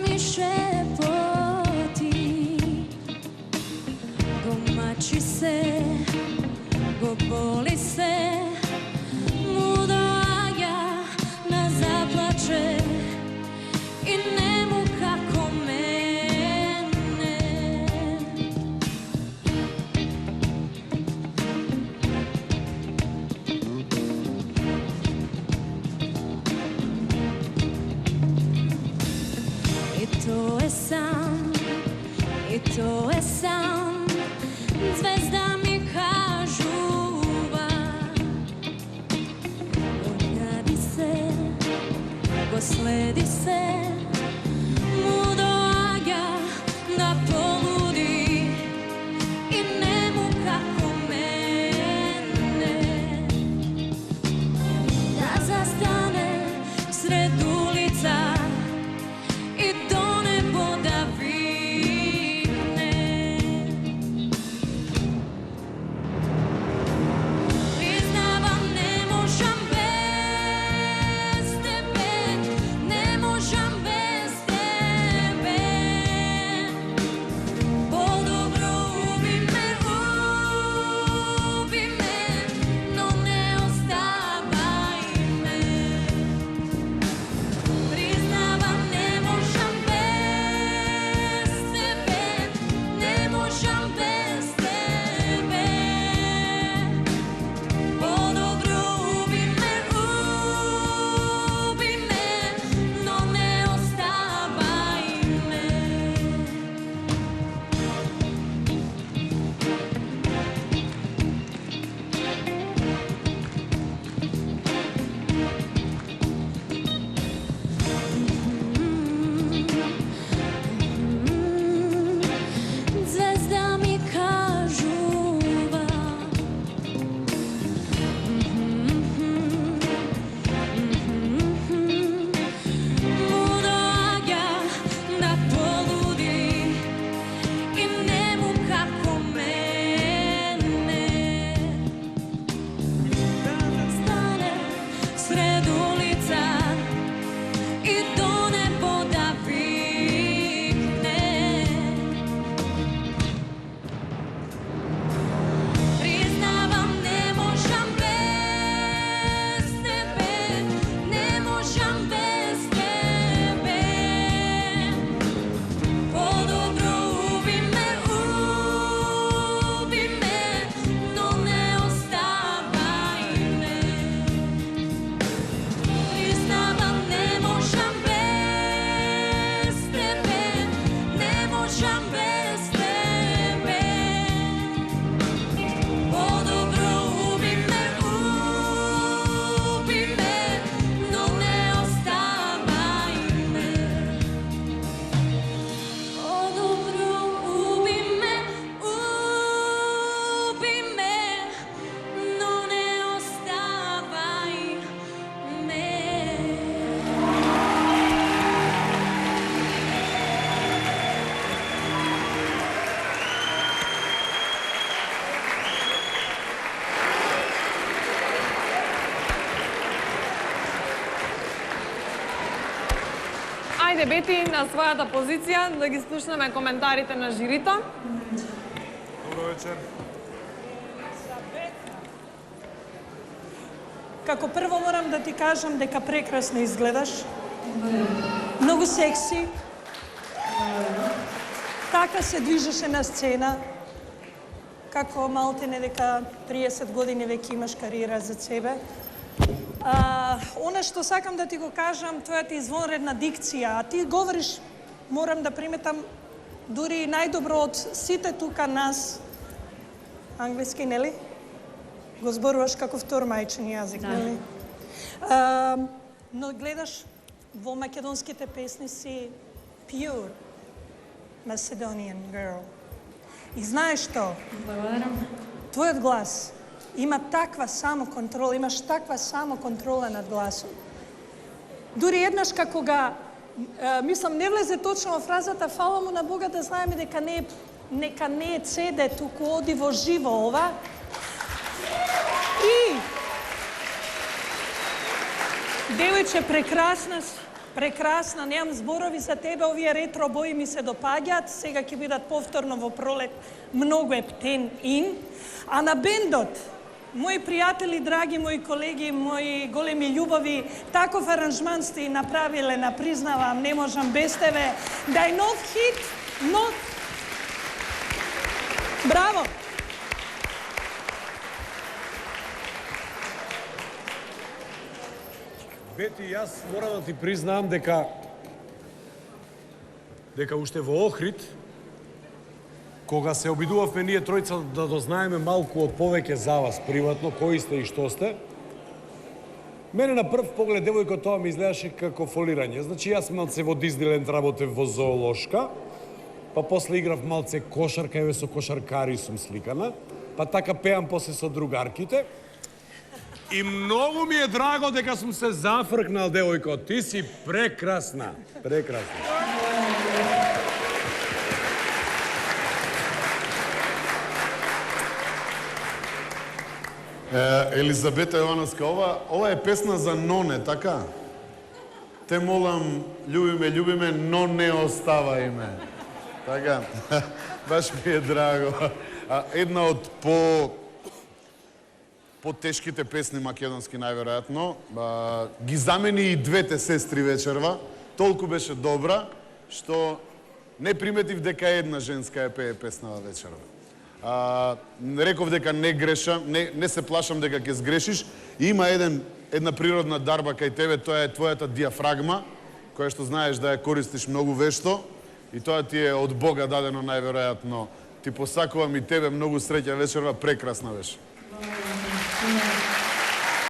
mi šepoti, gomači se, goboli se, mudoaja na zaplače i nemu kako mene. I to je san, i to je san, zvezda mi kažuva. Ogradi se, go sledi se, mudoaja da poludi i nemu kako mene. Da zastane sred ulica i do nebo da vikne. Priznavam, ne možam bez tebe, ne možam bez tebe. Podobro ubi me, no ne ostavaj me. Priznavam, ne možam bez tebe, ne možam bez tebe. Podobro ubi me, no ne ostavaj me. Zvezda mi kažuva, mudoaja da poludi i nemu kako mene. Stane sred ulica i do nebo da vikne. Priznavam, ne možam bez tebe, ne možam bez tebe. Podobro ubi me, no ne ostavaj me. Priznavam, ne možam bez tebe, ne možam bez tebe. Podobro ubi me, no ne ostavaj me. Podobro ubi me, no ne ostavaj me. Ајде, Бети, на својата позиција да ги слушнеме коментарите на жирито. Добро вечер. Како прво морам да ти кажам дека прекрасно изгледаш. Многу секси. Така се движеше на сцена. Како малтене дека 30 години веќе имаш кариера за себе. Она што сакам да ти го кажам, твојата извонредна дикција, а ти говориш, морам да приметам, дури најдобро од сите тука нас, англиски, нели? Го зборуваш како втор мајчин јазик, нели? Но гледаш, во македонските песни си pure Macedonian girl. И знаеш што? Твојот глас има таква самоконтрола, имаш таква самоконтрола над гласот. Дури еднаш како ga, мислам, не влезе точно во фразата, фала му на Бога да знаеме дека нека не е CD, туку оди во живо ова. И девојче прекрасна, Прекрасна, немам зборови за тебе, овие ретро бои ми се допаѓаат, сега ќе бидат повторно во пролет, многу е птен ин. А на бендот, мои пријатели, драги мои колеги, мои големи љубови, таков аранжман сте и направиле, признавам, не можам без тебе. Дај нов хит, нов... Браво! Бети, јас морам да ти признаам дека уште во Охрид, кога се обидувавме ние тројца да дознаеме малку од повеќе за вас приватно, кои сте и што сте, мене на прв поглед, девојко, тоа ми изгледаше како фолирање. Значи, јас малце во Дизниленд работев во зоолошка, па после играв малце кошарка, еве со кошаркари сум сликана, па така пеам после со другарките. И многу ми е драго дека сум се зафркнал, девојко. Ти си прекрасна. Прекрасна. Елизабета Јовановска, ова е песна за Ноне, така? Те молам, љубиме, но не оставај ме. Така? Баш ми е драго. Една од потешките песни македонски најверојатно. Ги замени и двете сестри вечерва. Толку беше добра, што не приметив дека една женска ја пее песнава вечерва. Реков дека не грешам, не се плашам дека ќе сгрешиш. Има една природна дарба кај тебе, тоа е твојата диафрагма, која што знаеш да ја користиш многу вешто, и тоа ти е од Бога дадено најверојатно. Ти посакувам и тебе многу среќа вечерва, прекрасна беше.